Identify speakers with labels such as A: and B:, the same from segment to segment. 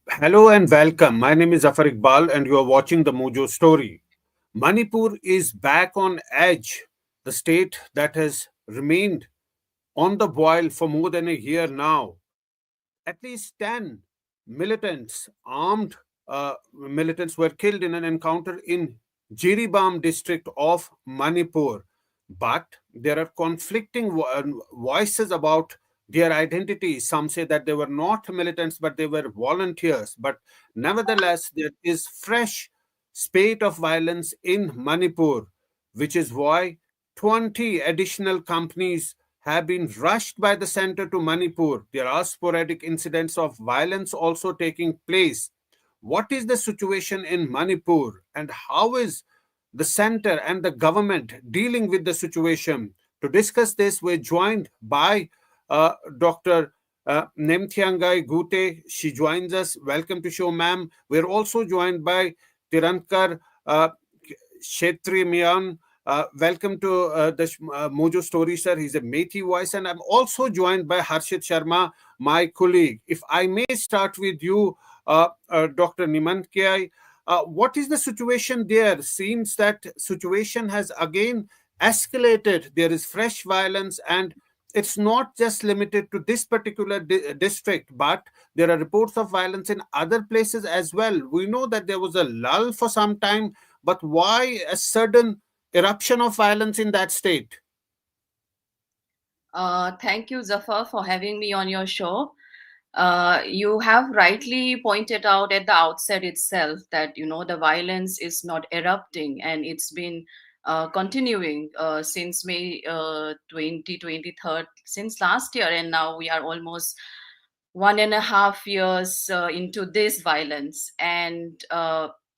A: Hello and welcome. My name is Zafar Iqbal, and you are watching the Mojo Story. Manipur is back on edge, the state that has remained on the boil for more than a year now. At least 10 militants, armed militants, were killed in an encounter in Jiribam district of Manipur. But there are conflicting voices about their identity. Some say that they were not militants, but they were volunteers. But nevertheless, there is fresh spate of violence in Manipur, which is why 20 additional companies have been rushed by the center to Manipur. There are sporadic incidents of violence also taking place. What is the situation in Manipur, and how is the center and the government dealing with the situation? To discuss this, we're joined by Dr. Nemthiangai Gute. She joins us. Welcome to show, ma'am. We're also joined by Tirankar Kshetrimian. Welcome to the Mojo Story, sir. He's a Meitei voice, and I'm also joined by Harshit Sharma, my colleague. If I may start with you, Dr. Nimankyai, what is the situation there? Seems that situation has again escalated. There is fresh violence, and it's not just limited to this particular district, but there are reports of violence in other places as well. We know that there was a lull for some time, but why a sudden eruption of violence in that state?
B: Thank you, Zafar, for having me on your show. You have rightly pointed out at the outset itself that the violence is not erupting, and it's been continuing since May 2023, since last year, and now we are almost 1.5 years into this violence. And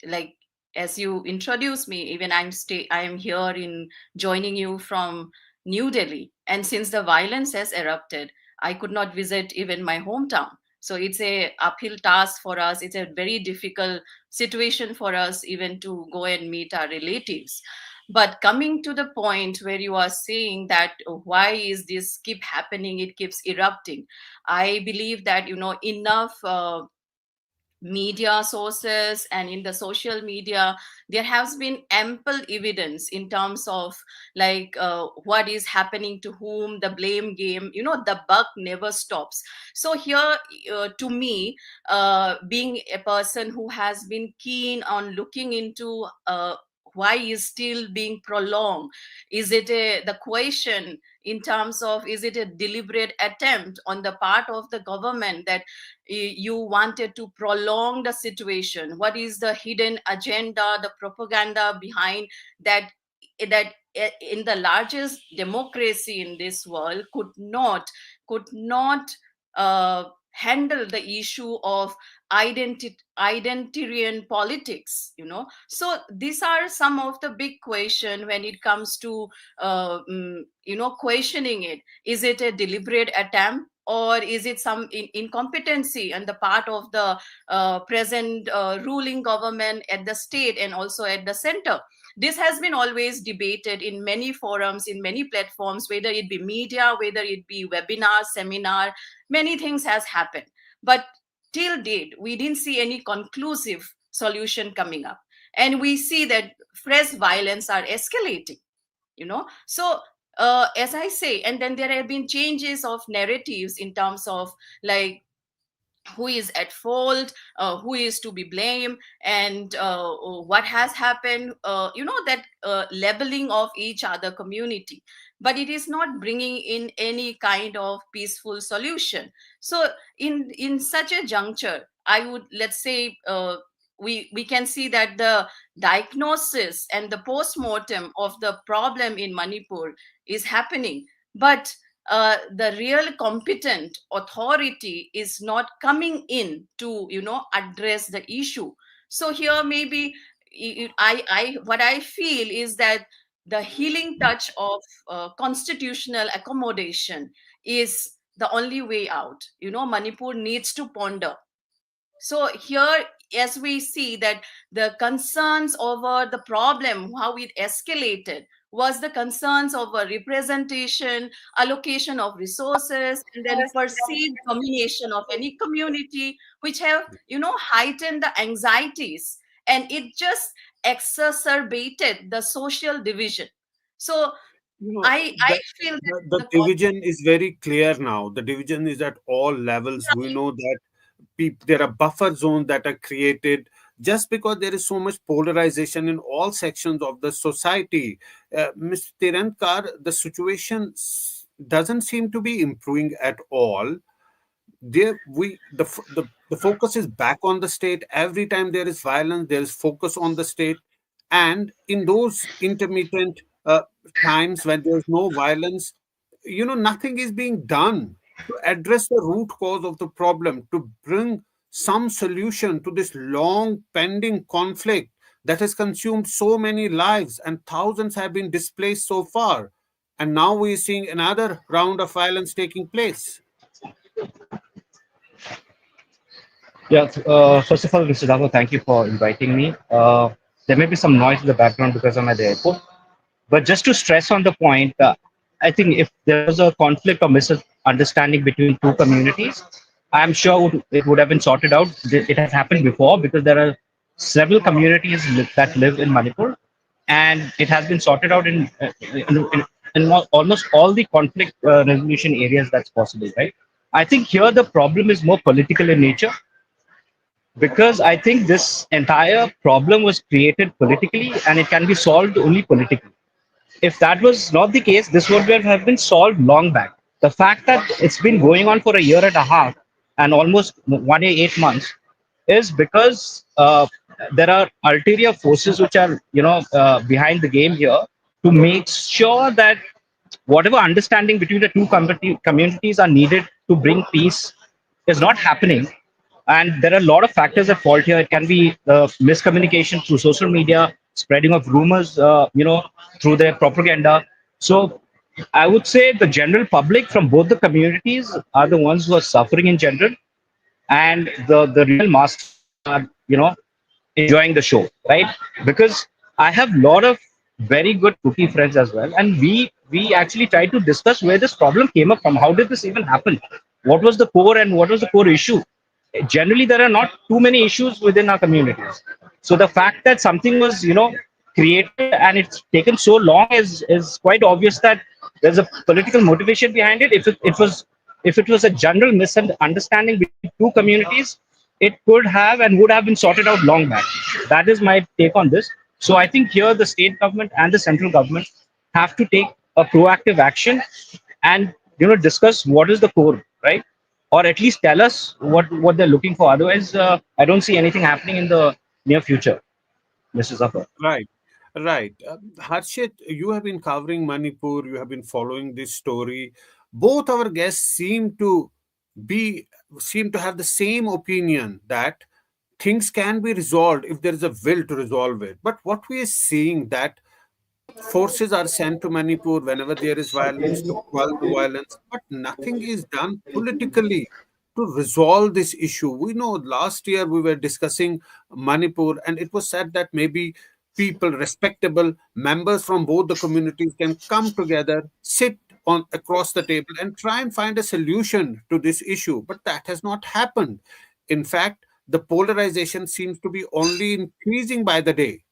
B: like as you introduce me, even I am here in joining you from New Delhi, and since the violence has erupted, I could not visit even my hometown. So it's a uphill task for us. It's a very difficult situation for us even to go and meet our relatives. But coming to the point where you are saying that why is this keep happening? It keeps erupting. I believe that enough media sources and in the social media there has been ample evidence in terms of what is happening to whom, the blame game, the buck never stops. So here, to me, being a person who has been keen on looking into why is still being prolonged, is it the question in terms of, is it a deliberate attempt on the part of the government that you wanted to prolong the situation? What is the hidden agenda, the propaganda behind that in the largest democracy in this world could not handle the issue of identitarian politics? So these are some of the big question when it comes to questioning it. Is it a deliberate attempt, or is it some incompetency on the part of the present ruling government at the state and also at the center? This has been always debated in many forums, in many platforms, whether it be media, whether it be webinar, seminar. Many things has happened, but till date we didn't see any conclusive solution coming up, and we see that fresh violence are escalating. So as I say, and then there have been changes of narratives in terms of like who is at fault, who is to be blamed, and what has happened, that labeling of each other community, but it is not bringing in any kind of peaceful solution. So in such a juncture, I would, let's say, we can see that the diagnosis and the post-mortem of the problem in Manipur is happening, but the real competent authority is not coming in to address the issue. So here maybe I what I feel is that the healing touch of constitutional accommodation is the only way out. Manipur needs to ponder. So here, as we see that the concerns over the problem, how it escalated, was the concerns of a representation, allocation of resources, and then perceived domination of any community, which have, heightened the anxieties, and it just exacerbated the social division. So I
A: The,
B: feel that
A: the
B: the
A: division is very clear now. The division is at all levels. We know that there are buffer zones that are created just because there is so much polarization in all sections of the society. Mr. Tirankar, the situation doesn't seem to be improving at all. There we the focus is back on the state. Every time there is violence, there is focus on the state, and in those intermittent times when there's no violence, nothing is being done to address the root cause of the problem, to bring some solution to this long pending conflict that has consumed so many lives, and thousands have been displaced so far, and now we're seeing another round of violence taking place.
C: Yeah, first of all, Mr. Davo, thank you for inviting me. There may be some noise in the background because I'm at the airport. But just to stress on the point, I think if there was a conflict or misunderstanding between two communities, I'm sure it would have been sorted out. It has happened before because there are several communities that live in Manipur, and it has been sorted out in almost all the conflict resolution areas that's possible, right? I think here the problem is more political in nature because I think this entire problem was created politically and it can be solved only politically. If that was not the case, this would have been solved long back. The fact that it's been going on for a year and a half and almost 1 year, 8 months is because there are ulterior forces which are, behind the game here to make sure that whatever understanding between the two communities are needed to bring peace is not happening. And there are a lot of factors at fault here. It can be miscommunication through social media, spreading of rumors, through their propaganda. So I would say the general public from both the communities are the ones who are suffering in general, and the real masters are, enjoying the show, right? Because I have a lot of very good Kuki friends as well, and we actually tried to discuss where this problem came up from. How did this even happen? What was the core and what was the core issue? Generally, there are not too many issues within our communities. So the fact that something was, created and it's taken so long is quite obvious that there's a political motivation behind it. If it was a general misunderstanding between two communities, it could have and would have been sorted out long back. That is my take on this. So I think here the state government and the central government have to take a proactive action and discuss what is the core, right? Or at least tell us what they're looking for. Otherwise, I don't see anything happening in the near future, Mr. Zafar.
A: Right, right. Harshit, you have been covering Manipur, you have been following this story. Both our guests be seem to have the same opinion that things can be resolved if there is a will to resolve it. But what we are seeing that forces are sent to Manipur whenever there is violence to quell the violence, but nothing is done politically to resolve this issue. We know last year we were discussing Manipur, and it was said that maybe people, respectable members from both the communities, can come together, sit on across the table, and try and find a solution to this issue. But that has not happened. In fact, the polarization seems to be only increasing by the day.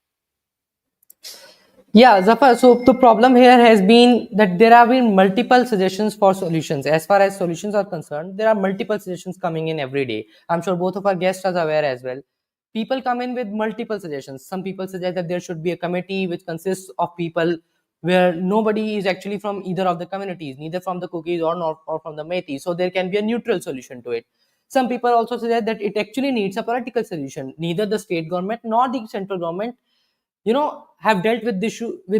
D: Yeah, Zafar. So the problem here has been that there have been multiple suggestions for solutions. As far as solutions are concerned, there are multiple suggestions coming in every day. I'm sure both of our guests are aware as well. People come in with multiple suggestions. Some people suggest that there should be a committee which consists of people where nobody is actually from either of the communities, neither from the Cookies or from the Meitei. So there can be a neutral solution to it. Some people also suggest that it actually needs a political solution. Neither the state government nor the central government have dealt with the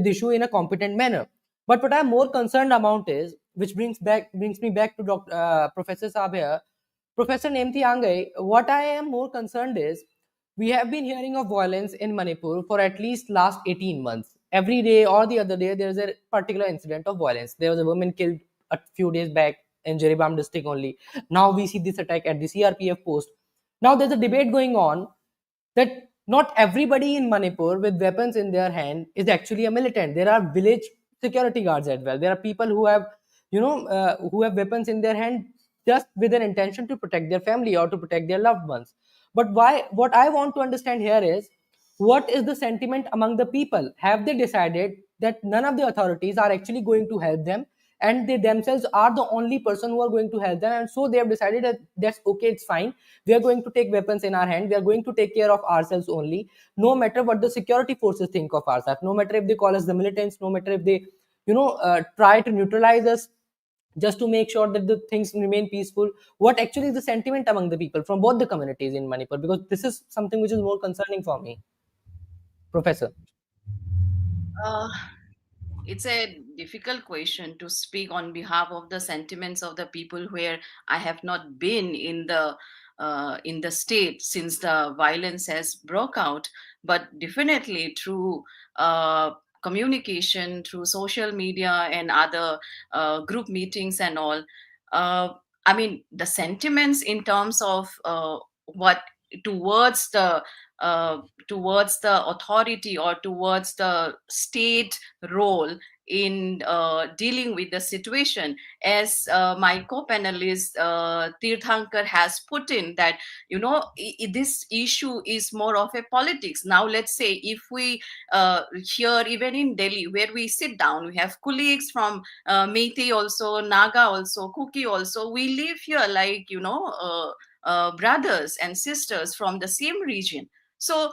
D: issue in a competent manner. But what I'm more concerned about is, which brings me back to Professor Sabia, Professor Nemthi Angai. What I am more concerned is, we have been hearing of violence in Manipur for at least last 18 months. Every day or the other day there is a particular incident of violence. There was a woman killed a few days back in Jiribam district only. Now we see this attack at the CRPF post. Now there's a debate going on that not everybody in Manipur with weapons in their hand is actually a militant. There are village security guards as well. There are people who have, who have weapons in their hand just with an intention to protect their family or to protect their loved ones. But why? What I want to understand here is, what is the sentiment among the people? Have they decided that none of the authorities are actually going to help them, and they themselves are the only person who are going to help them, and so they have decided that that's okay, it's fine, we are going to take weapons in our hand, we are going to take care of ourselves only, no matter what the security forces think of ourselves, no matter if they call us the militants, no matter if they try to neutralize us just to make sure that the things remain peaceful. What actually is the sentiment among the people from both the communities in Manipur? Because this is something which is more concerning for me, Professor.
B: Uh, it's a difficult question to speak on behalf of the sentiments of the people where I have not been in the state since the violence has broke out, but definitely through communication, through social media and other group meetings and all. Uh, I mean, the sentiments in terms of what towards the uh, towards the authority or towards the state role in dealing with the situation, as my co-panelist Tirthankar has put in, that this issue is more of a politics. Now let's say if we here even in Delhi, where we sit down, we have colleagues from Meitei also, Naga also, Kuki also, we live here like brothers and sisters from the same region. So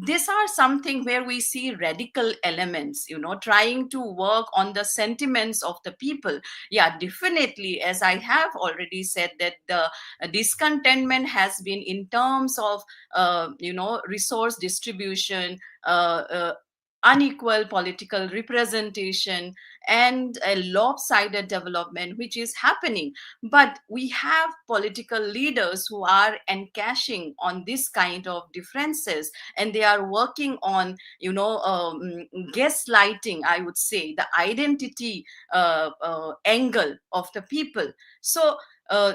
B: these are something where we see radical elements, trying to work on the sentiments of the people. Yeah, definitely, as I have already said, that the discontentment has been in terms of resource distribution, unequal political representation, and a lopsided development which is happening. But we have political leaders who are encashing on this kind of differences, and they are working on gaslighting, I would say, the identity angle of the people. So uh,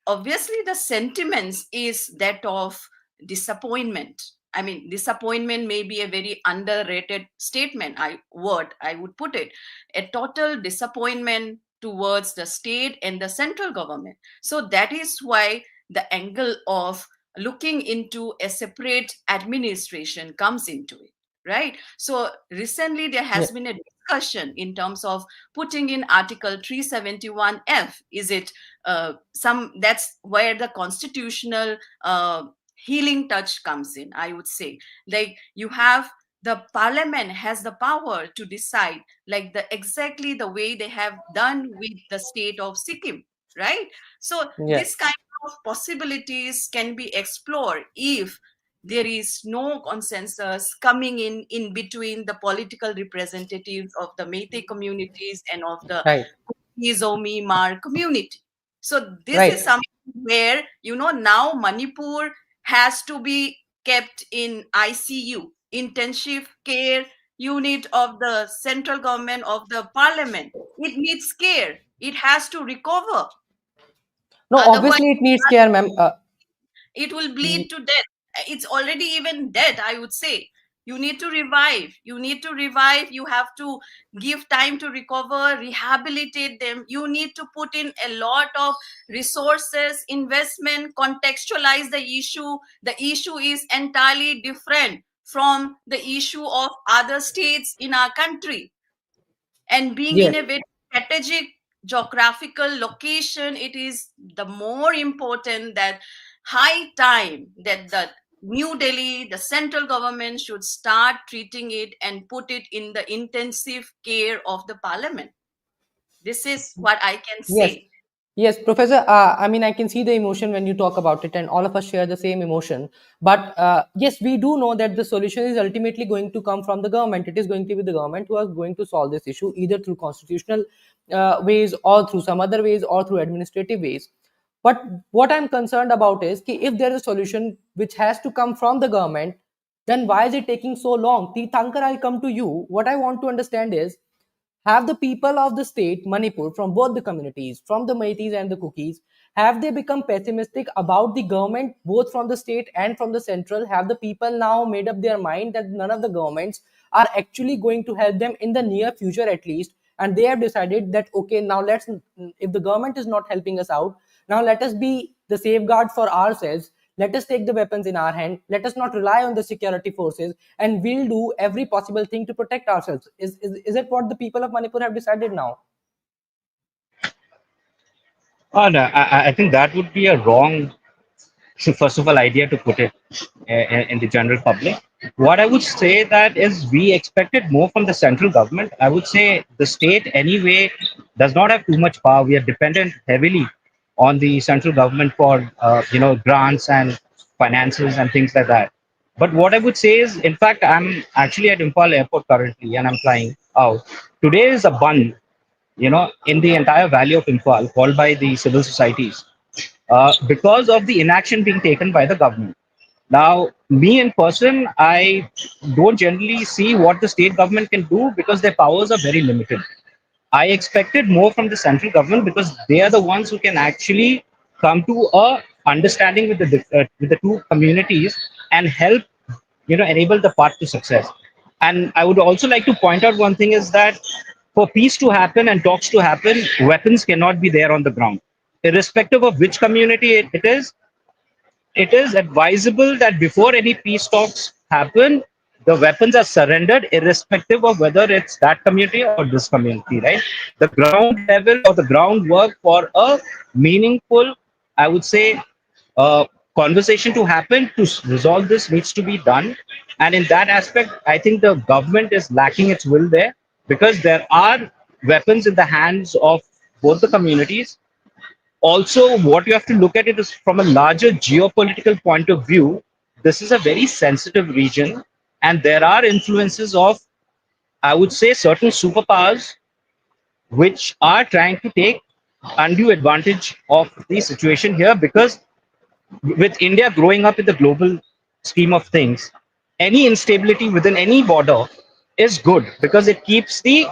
B: obviously the sentiments is that of disappointment. I mean, disappointment may be a very underrated statement, I would put it. A total disappointment towards the state and the central government. So that is why the angle of looking into a separate administration comes into it, right? So recently there
D: Yeah.
B: has been a discussion in terms of putting in Article 371F. Is it some that's where the constitutional healing touch comes in, I would say. Like, you have the parliament has the power to decide, like the exactly the way they have done with the state of Sikkim, right? So
D: Yeah.
B: this kind of possibilities can be explored if there is no consensus coming in between the political representatives of the Meitei communities and of the
D: Right.
B: Zomi Mar community. So this is
D: Right.
B: something where now Manipur has to be kept in ICU, intensive care unit of the central government of the parliament. It needs care. It has to recover.
D: No,
B: Otherwise,
D: obviously it needs care, ma'am.
B: it will bleed to death. It's already even dead, I would say. You need to revive. You need to revive. You have to give time to recover, rehabilitate them. You need to put in a lot of resources, investment, contextualize the issue. The issue is entirely different from the issue of other states in our country. And being
D: Yes.
B: in a very strategic geographical location, it is the more important that high time that the New Delhi, the central government, should start treating it and put it in the intensive care of the parliament. This is what I can
D: Yes.
B: say.
D: Yes, Professor. I mean, I can see the emotion when you talk about it, and all of us share the same emotion. But yes, we do know that the solution is ultimately going to come from the government. It is going to be the government who are going to solve this issue, either through constitutional ways, or through some other ways, or through administrative ways. But what I'm concerned about is ki if there is a solution which has to come from the government, then why is it taking so long? Thankar, I'll come to you. What I want to understand is, Have the people of the state Manipur, from both the communities, from the Meiteis and the Kukis, have they become pessimistic about the government, both from the state and from the central? Have the people now made up their mind that none of the governments are actually going to help them in the near future at least? And they have decided that, okay, now let's, if the government is not helping us out, now let us be the safeguard for ourselves. Let us take the weapons in our hand. Let us not rely on the security forces, and we'll do every possible thing to protect ourselves. Is it what the people of Manipur have decided now?
C: No, I think that would be a wrong, first of all, idea to put it in the general public. What I would say that is we expected more from the central government. I would say the state anyway does not have too much power. We are dependent heavily on the central government for grants and finances and things like that. But what I would say is, in fact, I'm actually at Impal Airport currently, and I'm flying out. Today is a bun, in the entire valley of Imphal, called by the civil societies, because of the inaction being taken by the government. Now, me in person, I don't generally see what the state government can do because their powers are very limited. I expected more from the central government because they are the ones who can actually come to a understanding with the two communities and help enable the path to success. And I would also like to point out one thing is that for peace to happen and talks to happen, weapons cannot be there on the ground, irrespective of which community it is advisable that before any peace talks happen, the weapons are surrendered, irrespective of whether it's that community or this community, right? The ground level or the groundwork for a meaningful, I would say, uh, conversation to happen to resolve this needs to be done. And in that aspect, I think the government is lacking its will there because there are weapons in the hands of both the communities. Also, what you have to look at it is from a larger geopolitical point of view. This is a very sensitive region, and there are influences of, I would say, certain superpowers which are trying to take undue advantage of the situation here because with India growing up in the global scheme of things, any instability within any border is good because it keeps the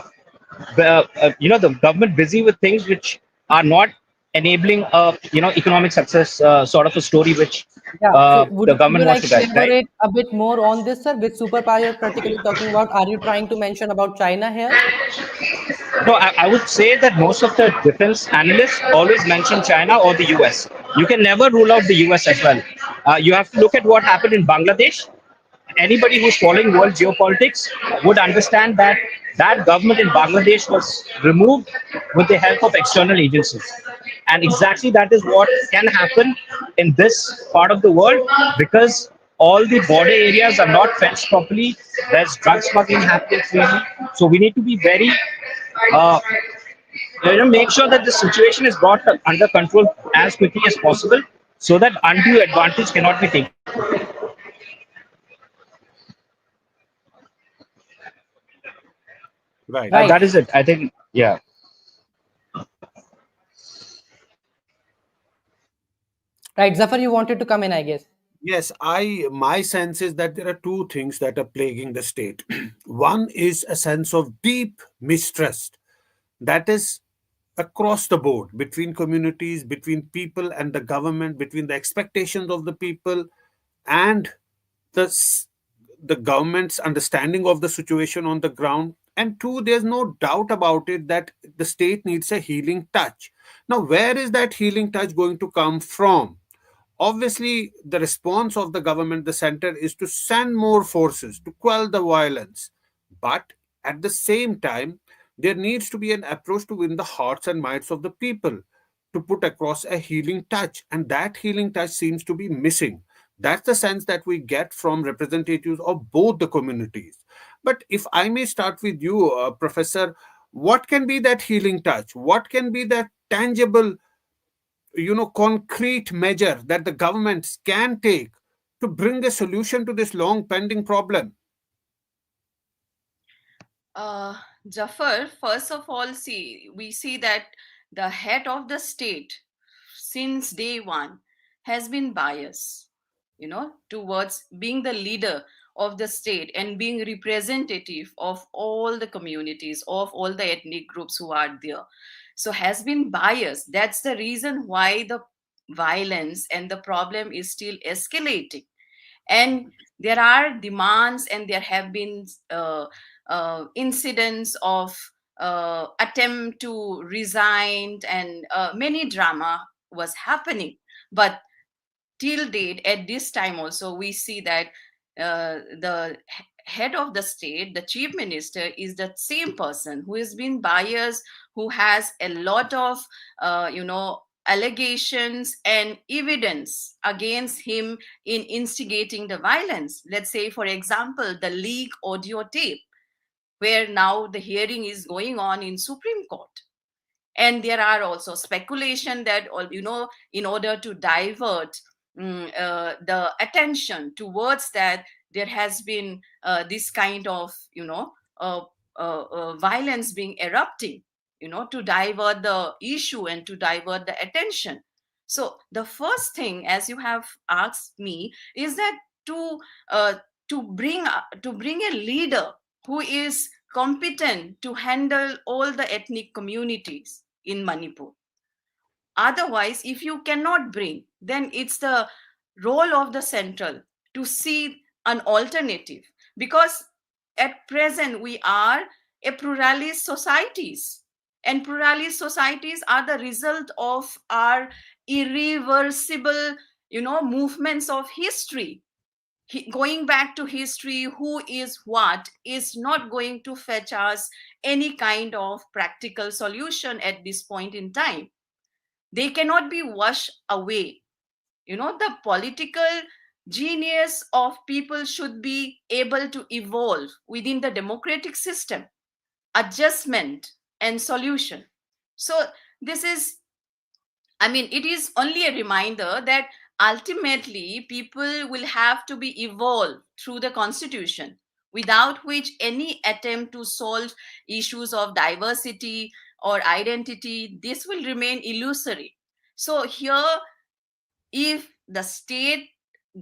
C: government busy with things which are not enabling a economic success sort of a story which
D: Yeah. So
C: the
D: would you
C: government wants
D: like
C: to
D: to
C: guide, right?
D: elaborate a bit more on this, sir? Which superpower you're particularly talking about? Are you trying to mention about China here?
C: No, I would say that most of the defense analysts always mention China or the US. You can never rule out the US as well. You have to look at what happened in Bangladesh. Anybody who's following world geopolitics would understand that that government in Bangladesh was removed with the help of external agencies. And exactly that is what can happen in this part of the world because all the border areas are not fenced properly. There's drug smuggling happening freely. So we need to be very uh, make sure that the situation is brought under control as quickly as possible so that undue advantage cannot be taken.
A: Right.
D: Right.
C: That is it. I think, yeah.
D: Right. Zafar, you wanted to come in, I guess.
A: Yes, I my sense is that there are two things that are plaguing the state. One is a sense of deep mistrust that is across the board between communities, between people and the government, between the expectations of the people and the s- the government's understanding of the situation on the ground. And two, there's no doubt about it that the state needs a healing touch. Now, where is that healing touch going to come from? Obviously, the response of the government, the center, is to send more forces to quell the violence. But at the same time, there needs to be an approach to win the hearts and minds of the people, to put across a healing touch. And that healing touch seems to be missing. That's the sense that we get from representatives of both the communities. But if I may start with you, Professor, what can be that healing touch? What can be that tangible, concrete measure that the governments can take to bring a solution to this long pending problem?
B: Uh, Jafar, first of all, see, we see that the head of the state since day one has been biased, towards being the leader of the state and being representative of all the communities, of all the ethnic groups who are there, so has been biased. That's the reason why the violence and the problem is still escalating. And there are demands, and there have been incidents of attempt to resign, and many drama was happening. But till date, at this time also, we see that the head of the state, the chief minister, is the same person who has been biased, who has a lot of allegations and evidence against him in instigating the violence. Let's say, for example, the leak audio tape, where now the hearing is going on in Supreme Court. And there are also speculation that, in order to divert the attention towards that, there has been this kind of violence being erupting, to divert the issue and to divert the attention. So the first thing, as you have asked me, is that to uh, to bring a leader who is competent to handle all the ethnic communities in Manipur. Otherwise, if you cannot bring, then it's the role of the central to see an alternative. Because at present, we are a pluralist societies. And pluralist societies are the result of our irreversible, movements of history. Going back to history, who is what, is not going to fetch us any kind of practical solution at this point in time. They cannot be washed away. The political genius of people should be able to evolve within the democratic system, adjustment and solution. So this is, it is only a reminder that ultimately people will have to be evolved through the constitution, without which any attempt to solve issues of diversity or identity, this will remain illusory. So here, if the state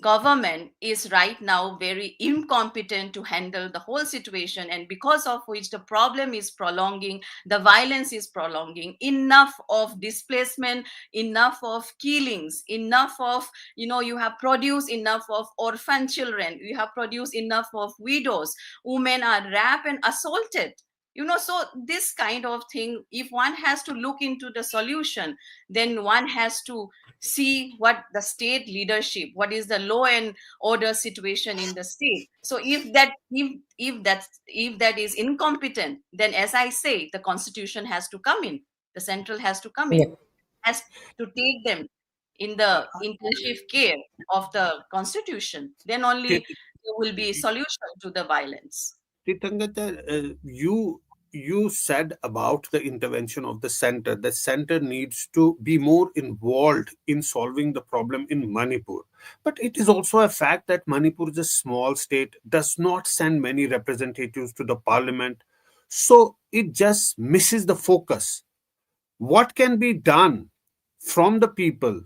B: government is right now very incompetent to handle the whole situation, and because of which the problem is prolonging, the violence is prolonging, enough of displacement, enough of killings, enough of, you have produced enough of orphan children, you have produced enough of widows, women are raped and assaulted. So this kind of thing, if one has to look into the solution, then one has to see what the state leadership, what is the law and order situation in the state. So if that is incompetent, then, as I say, the constitution has to come in, the central has to come in,
D: Yeah.
B: has to take them in the intensive care of the constitution. Then only there will be solution to the violence.
A: Titangata, you said about the intervention of the center. The center needs to be more involved in solving the problem in Manipur. But it is also a fact that Manipur is a small state, does not send many representatives to the parliament, so it just misses the focus. What can be done from the people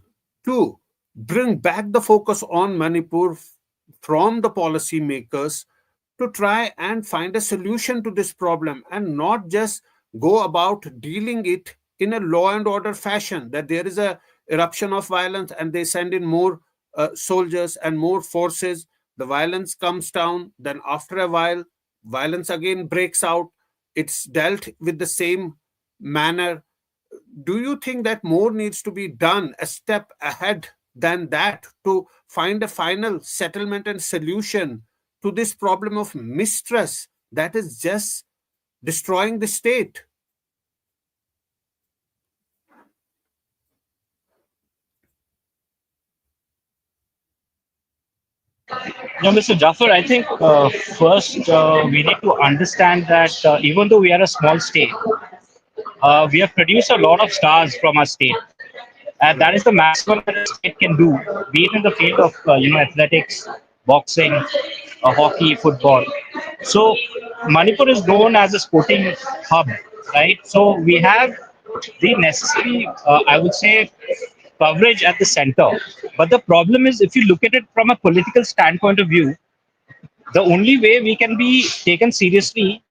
A: to bring back the focus on Manipur from the policymakers to try and find a solution to this problem, and not just go about dealing it in a law and order fashion, that there is a eruption of violence and they send in more soldiers and more forces, the violence comes down, then after a while violence again breaks out, it's dealt with the same manner. Do you think that more needs to be done a step ahead than that to find a final settlement and solution to this problem of mistrust that is just destroying the state?
C: Yeah, Mr. Jaffer, I think first we need to understand that even though we are a small state, we have produced a lot of stars from our state. And that is the maximum that a state can do, be it in the field of athletics, boxing, hockey, football. So Manipur is known as a sporting hub, right? So we have the necessary, I would say, coverage at the center. But the problem is, if you look at it from a political standpoint of view, the only way we can be taken seriously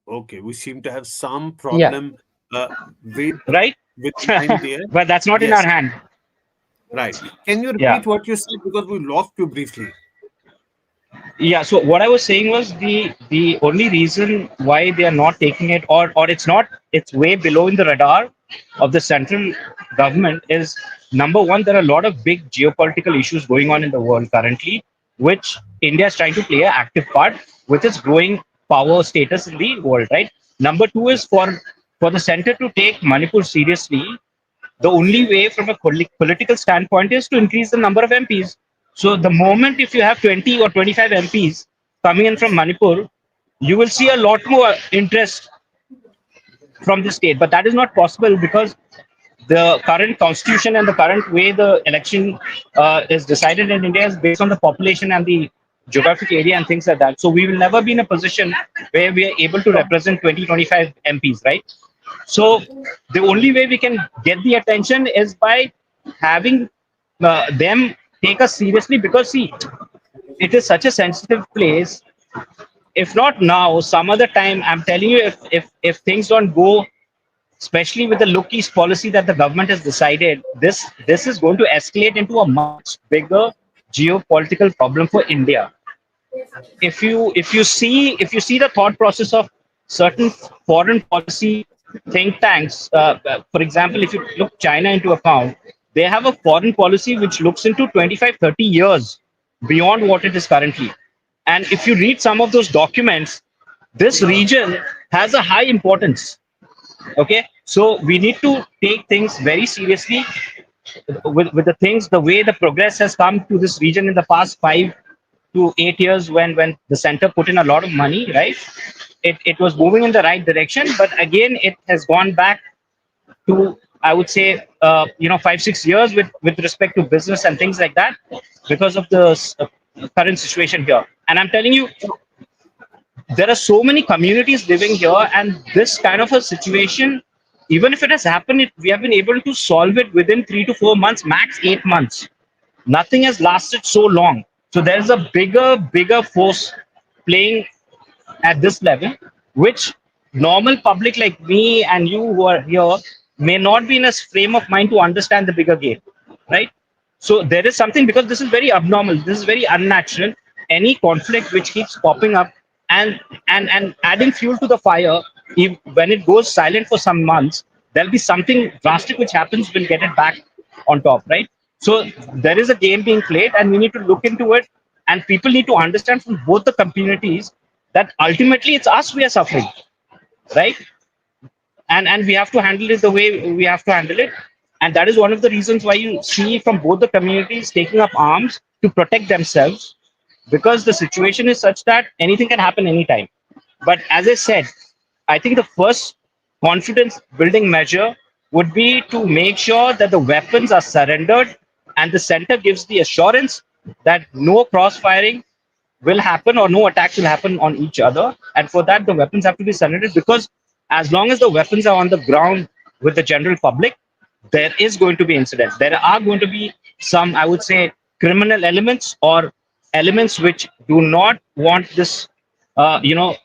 A: Okay, we seem to have some
D: Yeah.
A: problem with
C: right?
A: with the line there.
C: But that's not in our
A: Yes,
C: hand.
A: right. Can you
C: Yeah.
A: repeat what you said because we lost you briefly?
C: Yeah, so what I was saying was the only reason why they are not taking it, or it's not, it's way below in the radar of the central government, is number one, there are a lot of big geopolitical issues going on in the world currently, which India is trying to play an active part with its growing power status in the world, right? Number two
A: Yeah.
C: is for the center to take Manipur seriously. The only way from a political standpoint is to increase the number of MPs. So the moment if you have 20 or 25 MPs coming in from Manipur, you will see a lot more interest from the state. But that is not possible because the current constitution and the current way the election is decided in India is based on the population and the geographic area and things like that. So we will never be in a position where we are able to represent 20, 25 MPs, right? So the only way we can get the attention is by having them take us seriously, because see, it is such a sensitive place. If not now, some other time, I'm telling you, if things don't go, especially with the look east policy that the government has decided, this is going to escalate into a much bigger geopolitical problem for India. If you see the thought process of certain foreign policy think tanks, for example, if you look China into account, they have a foreign policy which looks into 25, 30 years beyond what it is currently. And if you read some of those documents, this region has a high importance. Okay, so we need to take things very seriously with the things, the way the progress has come to this region in the past 5 to 8 years, when the center put in a lot of money, right? It was moving in the right direction, but again it has gone back to, I would say, 5, 6 years with respect to business and things like that, because of the current situation here. And I'm telling you, there are so many communities living here, and this kind of a situation, even if it has happened, we have been able to solve it within 3 to 4 months, max 8 months. Nothing has lasted so long. So there's a bigger force playing at this level, which normal public like me and you who are here may not be in a frame of mind to understand the bigger game, right? So there is something, because this is very abnormal, this is very unnatural. Any conflict which keeps popping up and adding fuel to the fire, if, when it goes silent for some months, there'll be something drastic which happens, we'll get it back on top, right? So there is a game being played, and we need to look into it. And people need to understand from both the communities that ultimately it's us we are suffering, right? And we have to handle it the way we have to handle it. And that is one of the reasons why you see from both the communities taking up arms to protect themselves, because the situation is such that anything can happen anytime. But as I said, I think the first confidence building measure would be to make sure that the weapons are surrendered, and the center gives the assurance that no cross firing will happen or no attacks will happen on each other. And for that, the weapons have to be surrendered, because as long as the weapons are on the ground with the general public, there is going to be incidents. There are going to be some, I would say, criminal elements or elements which do not want this,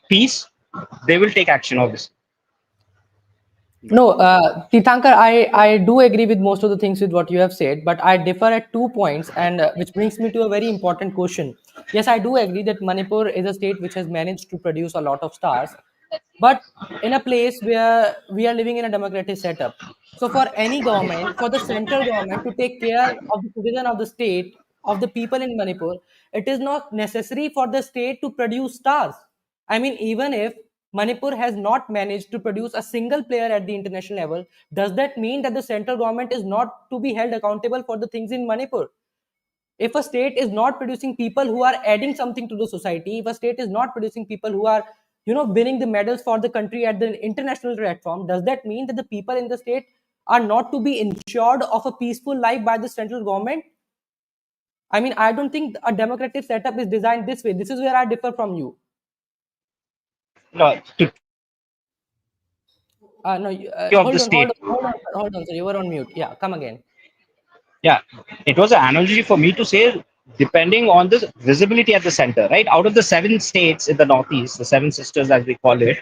C: peace. They will take action, obviously.
D: No, Tithankar, I do agree with most of the things with what you have said, but I differ at 2 points, and which brings me to a very important question. Yes, I do agree that Manipur is a state which has managed to produce a lot of stars, but in a place where we are living in a democratic setup. So, for any government, for the central government to take care of the citizen of the state, of the people in Manipur, it is not necessary for the state to produce stars. I mean, even if Manipur has not managed to produce a single player at the international level, does that mean that the central government is not to be held accountable for the things in Manipur? If a state is not producing people who are adding something to the society, if a state is not producing people who are, winning the medals for the country at the international platform, does that mean that the people in the state are not to be ensured of a peaceful life by the central government? I mean, I don't think a democratic setup is designed this way. This is where I differ from you.
C: No, to
D: No,
C: of the
D: hold on, hold
C: state.
D: on, hold on, sir. You were on mute. Yeah, come again.
C: Yeah, it was an analogy for me to say, depending on the visibility at the center, right? Out of the 7 states in the Northeast, the seven sisters as we call it,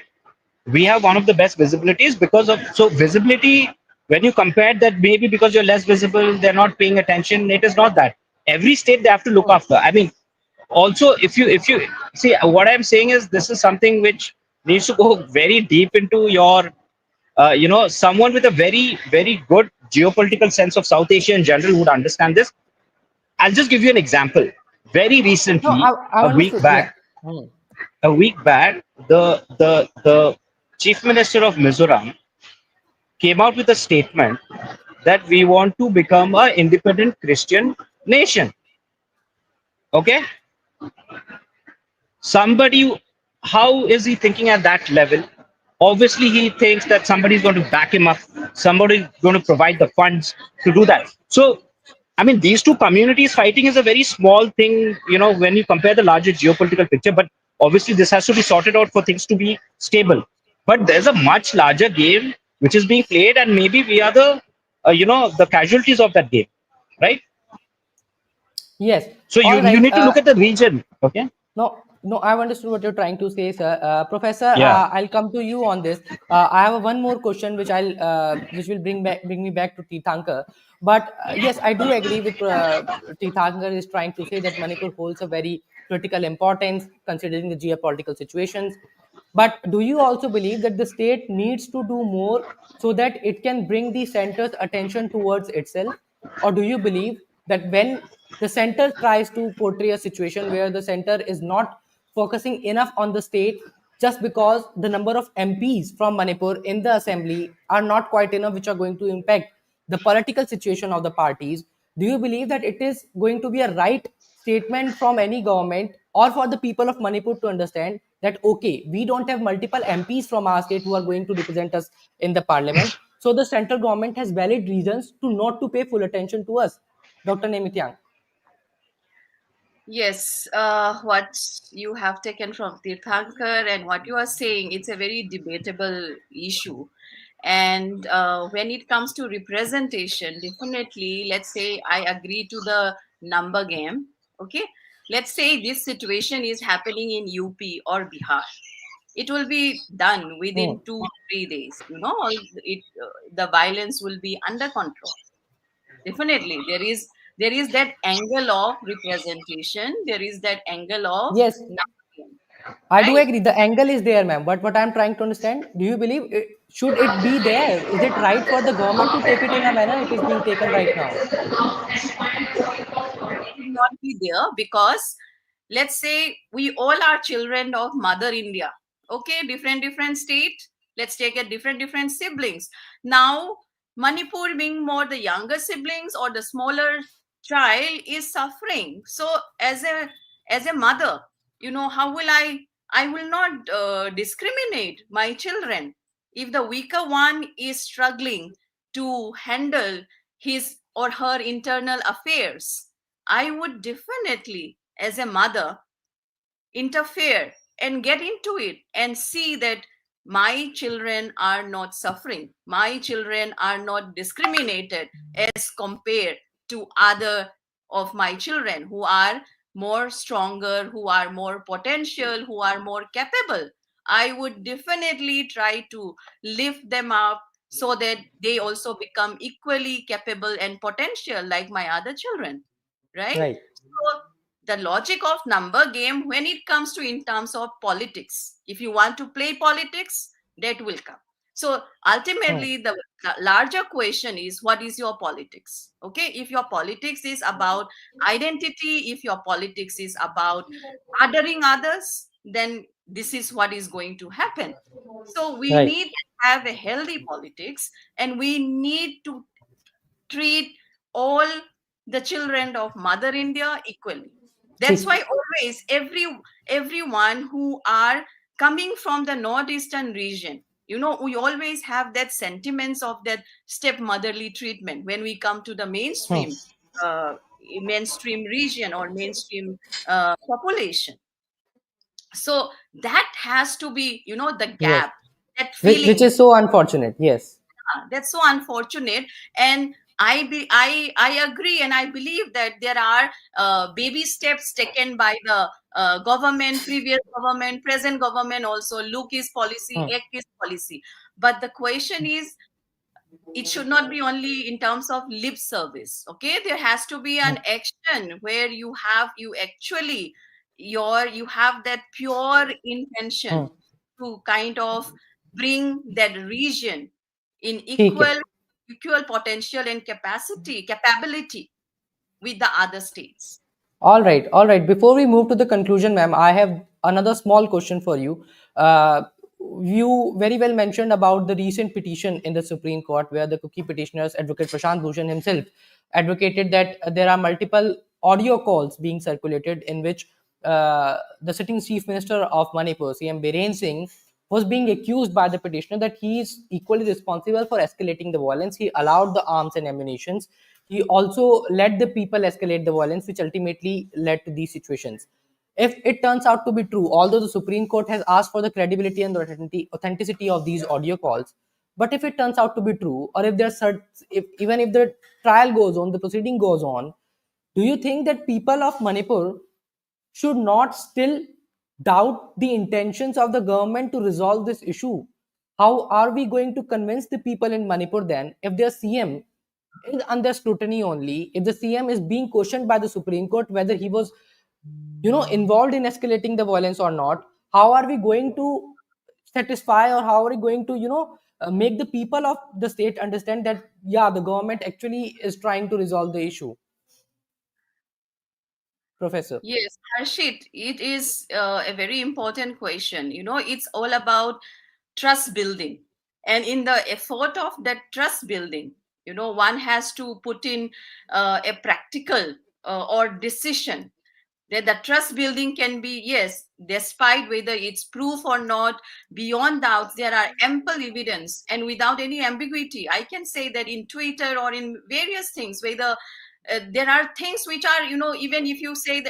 C: we have one of the best visibilities because of so visibility. When you compare that, maybe because you're less visible, they're not paying attention. It is not that. Every state they have to look
D: Hmm.
C: after. I mean, also if you see what I'm saying is this is something which needs to go very deep into your someone with a very good geopolitical sense of South Asia in general would understand this. I'll just give you an example. Very
D: No,
C: recently,
D: I've
C: a week
D: understood. Yeah.
C: back,
D: Hmm.
C: the chief minister of Mizoram came out with a statement that we want to become an independent Christian nation. Okay, somebody, how is he thinking at that level? Obviously he thinks that somebody's going to back him up, somebody's going to provide the funds to do that. So I mean, these two communities fighting is a very small thing, when you compare the larger geopolitical picture. But obviously this has to be sorted out for things to be stable. But there's a much larger game which is being played, and maybe we are the casualties of that game, right?
D: Yes.
C: So you
D: All
C: you
D: right.
C: need to look at the region. Okay.
D: No, no, I've understood what you're trying to say, sir. Professor,
C: Yeah.
D: I'll come to you on this. I have one more question, which will bring me back to Tirthankar. But yes, I do agree with Tirthankar is trying to say that Manipur holds a very critical importance considering the geopolitical situations. But do you also believe that the state needs to do more so that it can bring the center's attention towards itself? Or do you believe that when the center tries to portray a situation where the center is not focusing enough on the state just because the number of MPs from Manipur in the assembly are not quite enough, which are going to impact the political situation of the parties, do you believe that it is going to be a right statement from any government or for the people of Manipur to understand that okay, we don't have multiple MPs from our state who are going to represent us in the parliament, so the central government has valid reasons to not to pay full attention to us? Dr. Nemityang.
B: Yes, what you have taken from Tirthankar and what you are saying, it's a very debatable issue. And when it comes to representation, definitely, let's say I agree to the number game. Okay, let's say this situation is happening in UP or Bihar. It will be done
D: Hmm.
B: within 2 3 days. The violence will be under control. Definitely, there is that angle of representation. There is that angle of
D: Yes,
B: numbering,
D: I do
B: right?
D: agree. The angle is there, ma'am. But what I'm trying to understand, do you believe should it be there? Is it right for the government to take it in a manner it is being taken right now?
B: Should not be there because let's say we all are children of Mother India. Okay, different state. Let's take a different siblings. Now, Manipur being more the younger siblings or the smaller child is suffering. So, as a mother, how will I will not discriminate my children if the weaker one is struggling to handle his or her internal affairs. I would definitely, as a mother, interfere and get into it and see that my children are not suffering. My children are not discriminated as compared to other of my children who are more stronger, who are more potential, who are more capable. I would definitely try to lift them up so that they also become equally capable and potential like my other children, right?
D: Right.
B: So the logic of number game when it comes to in terms of politics, if you want to play politics, that will come. So
D: Hmm.
B: ultimately the larger question is what is your politics? Okay, if your politics is about identity, if your politics is about othering others, then this is what is going to happen. So we
D: Right.
B: need to have a healthy politics, and we need to treat all the children of Mother India equally. That's
D: ठीक.
B: why always everyone who are coming from the northeastern region, we always have that sentiments of that stepmotherly treatment when we come to the
D: Hmm.
B: uh, mainstream region or mainstream population. So that has to be, the
D: Yes.
B: gap, that
D: Which
B: feeling.
D: is so unfortunate. Yes.
B: That's so unfortunate. And I agree, and I believe that there are baby steps taken by the government, previous government, present government also. Look is policy,
D: Hmm.
B: act is policy. But the question is, it should not be only in terms of lip service. Okay, there has to be
D: Hmm.
B: an action where you actually you have that pure
D: Hmm.
B: intention to kind of bring that region in
D: ठीक है.
B: equal potential and capability with the other states.
D: All right, all right. Before we move to the conclusion, ma'am, I have another small question for you. Uh, you very well mentioned about the recent petition in the Supreme Court, where the Kuki petitioners, Advocate Prashant Bhushan himself, advocated that there are multiple audio calls being circulated in which the sitting Chief Minister of Manipur, CM Biren Singh, was being accused by the petitioner that he is equally responsible for escalating the violence. He allowed the arms and ammunitions. He also let the people escalate the violence, which ultimately led to these situations. If it turns out to be true, although the Supreme Court has asked for the credibility and the authenticity of these audio calls, but if it turns out to be true, or if there's if even if the trial goes on, the proceeding goes on, do you think that people of Manipur should not still doubt the intentions of the government to resolve this issue? How are we going to convince the people in Manipur then if their CM is under scrutiny only, if the CM is being questioned by the Supreme Court whether he was, involved in escalating the violence or not? How are we going to satisfy, or how are we going to, make the people of the state understand that, yeah, the government actually is trying to resolve the issue, Professor?
B: Yes, Harshit, it is a very important question. It's all about trust building. And in the effort of that trust building, one has to put in a practical or decision that the trust building can be, yes, despite whether it's proof or not, beyond doubts, there are ample evidence. And without any ambiguity, I can say that in Twitter or in various things, whether there are things which are, even if you say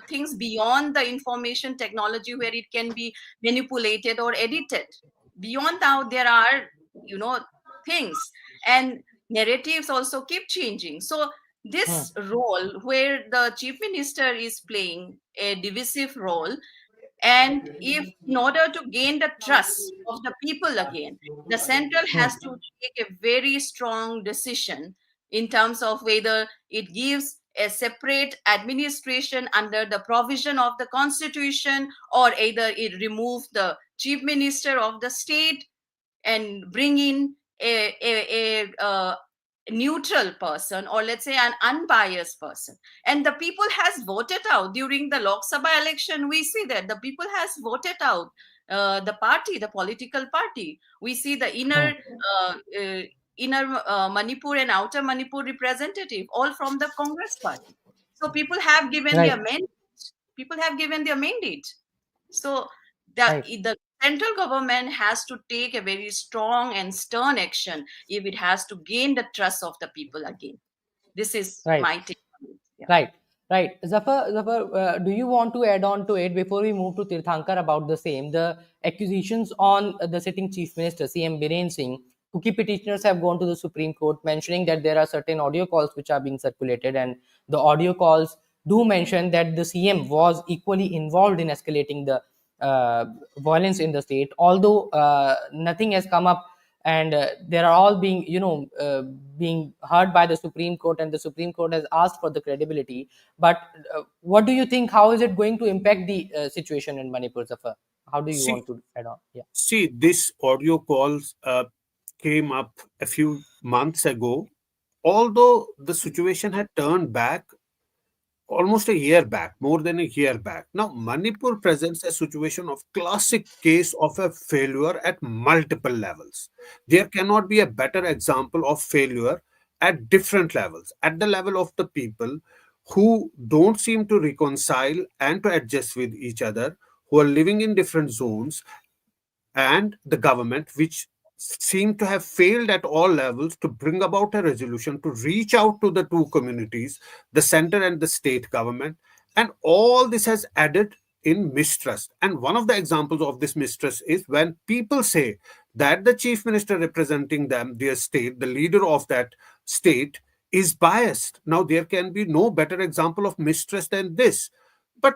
B: things beyond the information technology where it can be manipulated or edited, beyond doubt there are, things, and narratives also keep changing. So
D: Hmm.
B: this role where the chief minister is playing a divisive role, and if in order to gain the trust of the people again, the central
D: Hmm.
B: has to take a very strong decision in terms of whether it gives a separate administration under the provision of the constitution, or either it remove the chief minister of the state and bring in a neutral person, or let's say an unbiased person. And the people has voted out during the Lok Sabha election. We see that the people has voted out the political party. We see the
D: Hmm.
B: inner Manipur and outer Manipur representative, all from the Congress party. So people have given their
D: Right,
B: mandate. People have given their mandate. So the central government has to take a very strong and stern action if it has to gain the trust of the people again. This is
D: right.
B: my take on it. Yeah.
D: Right, right. Zafar, do you want to add on to it before we move to Tirthankar about the same? The accusations on the sitting Chief Minister, CM Biren Singh, Kuki petitioners have gone to the Supreme Court mentioning that there are certain audio calls which are being circulated, and the audio calls do mention that the CM was equally involved in escalating the violence in the state, although nothing has come up, and they are all being, being heard by the Supreme Court, and the Supreme Court has asked for the credibility. But what do you think, how is it going to impact the situation in Manipur, Zafar? How do you
A: See,
D: want to add on? Yeah.
A: this audio calls came up a few months ago, although the situation had turned back almost a year back, more than a year back. Now, Manipur presents a situation of classic case of a failure at multiple levels. There cannot be a better example of failure at different levels. At the level of the people who don't seem to reconcile and to adjust with each other, who are living in different zones, and the government, which seem to have failed at all levels to bring about a resolution to reach out to the two communities, the center and the state government. And all this has added in mistrust. And one of the examples of this mistrust is when people say that the chief minister representing them, their state, the leader of that state, is biased. Now, there can be no better example of mistrust than this. But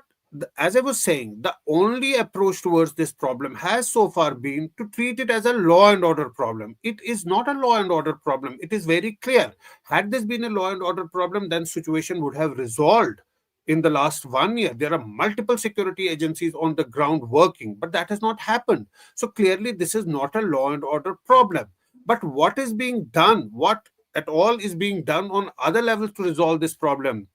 A: as I was saying, the only approach towards this problem has so far been to treat it as a law and order problem. It is not a law and order problem. It is very clear. Had this been a law and order problem, then situation would have resolved in the last 1 year. There are multiple security agencies on the ground working, but that has not happened. So clearly, this is not a law and order problem. But what is being done? What at all is being done on other levels to resolve this problem?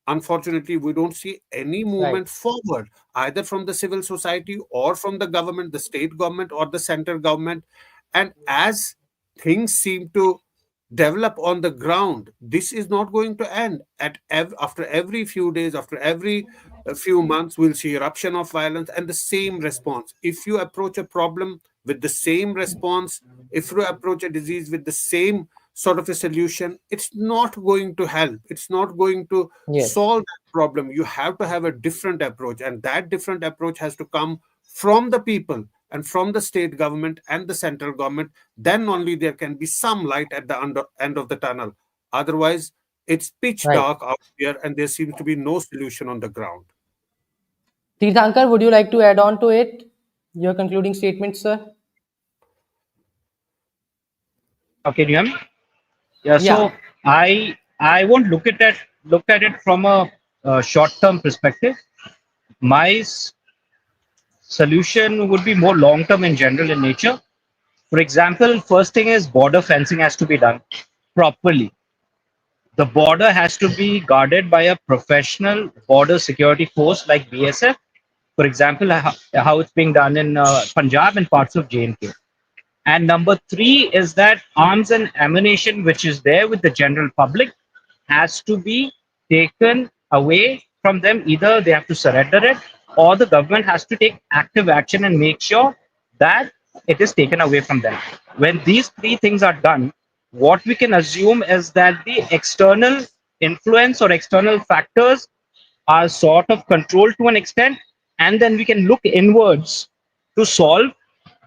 A: Unfortunately, we don't see any
D: Right.
A: movement forward, either from the civil society or from the government, the state government or the central government. And as things seem to develop on the ground, this is not going to end. After every few days, after every few months, we'll see eruption of violence and the same response. If you approach a problem with the same response, if you approach a disease with the same sort of a solution, it's not going to help. It's not going to
D: Yes.
A: solve that problem. You have to have a different approach, and that different approach has to come from the people and from the state government and the central government. Then only there can be some light at the end of the tunnel. Otherwise, it's pitch
D: Right.
A: dark out here, and there seems to be no solution on the ground.
D: Tirthankar, would you like to add on to it? Your concluding statement, sir?
C: Okay, you hear me? Yeah.
D: Yeah.
C: So I won't look at it from a, short-term perspective. My solution would be more long-term in general in nature. For example, first thing is border fencing has to be done properly. The border has to be guarded by a professional border security force like BSF. For example, how it's being done in Punjab and parts of J&K. And number three is that arms and ammunition, which is there with the general public, has to be taken away from them. Either they have to surrender it, or the government has to take active action and make sure that it is taken away from them. When these three things are done, what we can assume is that the external influence or external factors are sort of controlled to an extent, and then we can look inwards to solve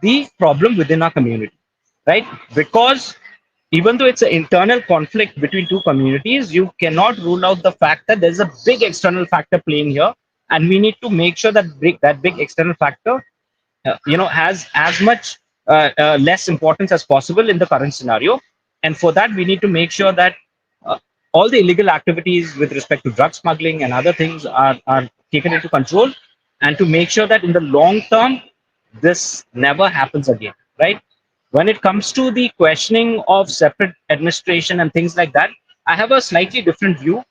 C: the problem within our community, right? Because even though it's an internal conflict between two communities, you cannot rule out the fact that there's a big external factor playing here, and we need to make sure that big external factor, has as much less importance as possible in the current scenario. And for that, we need to make sure that uh, all the illegal activities with respect to drug smuggling and other things are taken into control, and to make sure that in the long term, this never happens again, right? When it comes to the questioning of separate administration and things like that, I have a slightly different view.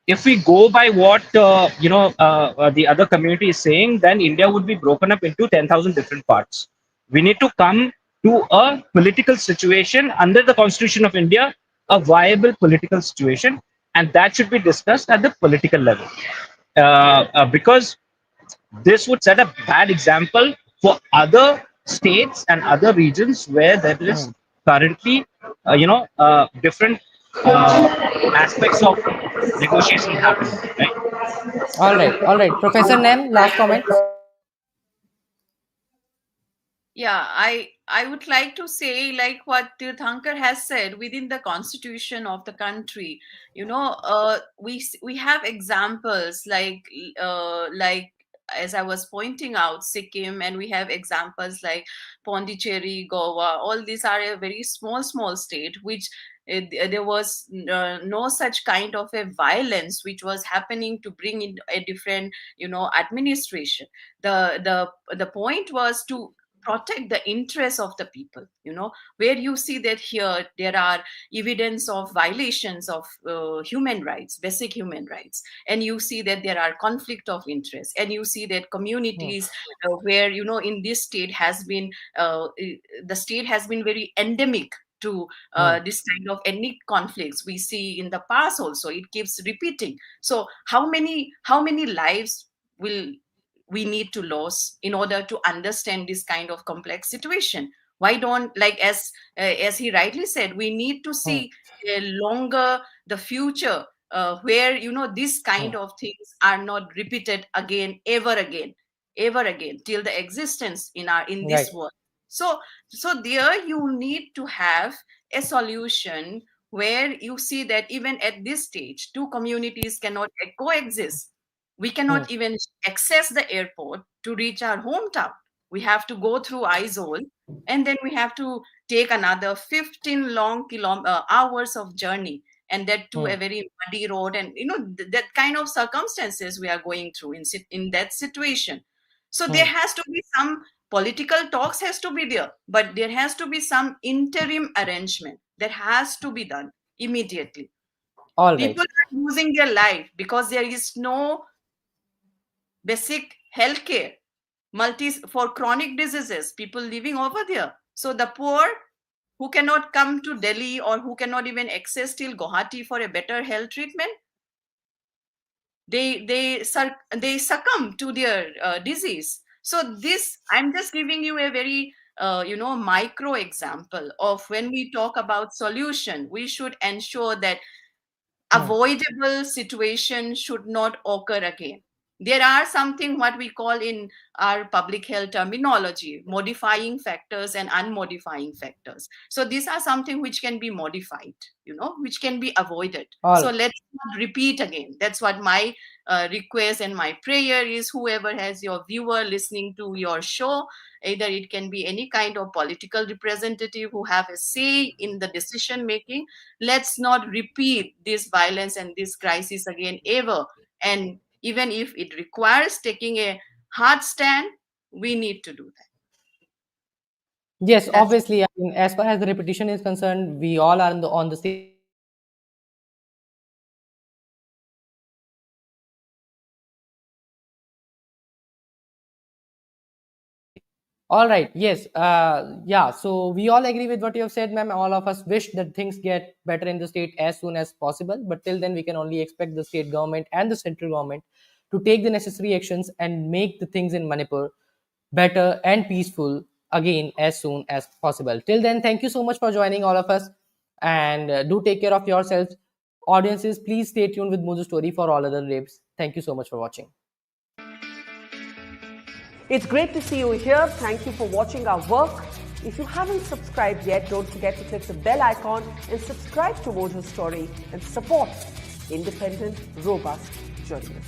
C: If we go by what the other community is saying, then India would be broken up into 10,000 different parts. We need to come to a political situation under the Constitution of India, a viable political situation, and that should be discussed at the political level. Because this would set a bad example for other states and other regions where there is currently, different aspects of negotiation happening, right?
D: All right. All right. Professor Nem, last comments?
B: Yeah, I would like to say, like what Tirthankar has said, within the constitution of the country, we have examples like as I was pointing out, Sikkim, and we have examples like Pondicherry, Goa. All these are a very small state, which there was no such kind of a violence which was happening to bring in a different, administration. The point was to protect the interests of the people, where you see that here there are evidence of violations of human rights, basic human rights, and you see that there are conflict of interest, and you see that communities where, in this state has been the state has been very endemic to this kind of ethnic conflicts we see in the past. Also, it keeps repeating. So how many lives will we need to lose in order to understand this kind of complex situation? Why don't, like, as he rightly said, we need to see a longer the future, where this kind of things are not repeated again, ever again till the existence in
D: Right.
B: this world. So there you need to have a solution where you see that even at this stage, two communities cannot coexist. We cannot even access the airport to reach our hometown. We have to go through Aizol, and then we have to take another 15 long hours of journey, and that to a very muddy road, and that kind of circumstances we are going through in that situation. So there has to be some political talks has to be there, but there has to be some interim arrangement that has to be done immediately.
D: All right.
B: People are losing their life because there is no basic health care for chronic diseases, people living over there. So the poor who cannot come to Delhi or who cannot even access till Guwahati for a better health treatment, they succumb to their disease. So this, I'm just giving you a very micro example of when we talk about solution, we should ensure that avoidable situation should not occur again. There are something what we call in our public health terminology, modifying factors and unmodifying factors. So these are something which can be modified, which can be avoided. So let's not repeat again. That's what my request and my prayer is. Whoever has your viewer listening to your show, either it can be any kind of political representative who have a say in the decision making, let's not repeat this violence and this crisis again ever. And even if it requires taking a hard stand, we need to do that.
D: Yes, obviously, I mean, as far as the repetition is concerned, we all are on the same. All right. Yes. Yeah. So we all agree with what you have said, ma'am. All of us wish that things get better in the state as soon as possible. But till then, we can only expect the state government and the central government to take the necessary actions and make the things in Manipur better and peaceful again as soon as possible. Till then, thank you so much for joining all of us, and do take care of yourselves. Audiences, please stay tuned with Mojo Story for all other rapes. Thank you so much for watching.
E: It's great to see you here. Thank you for watching our work. If you haven't subscribed yet, don't forget to click the bell icon and subscribe to Mojo Story and support independent, robust journalism.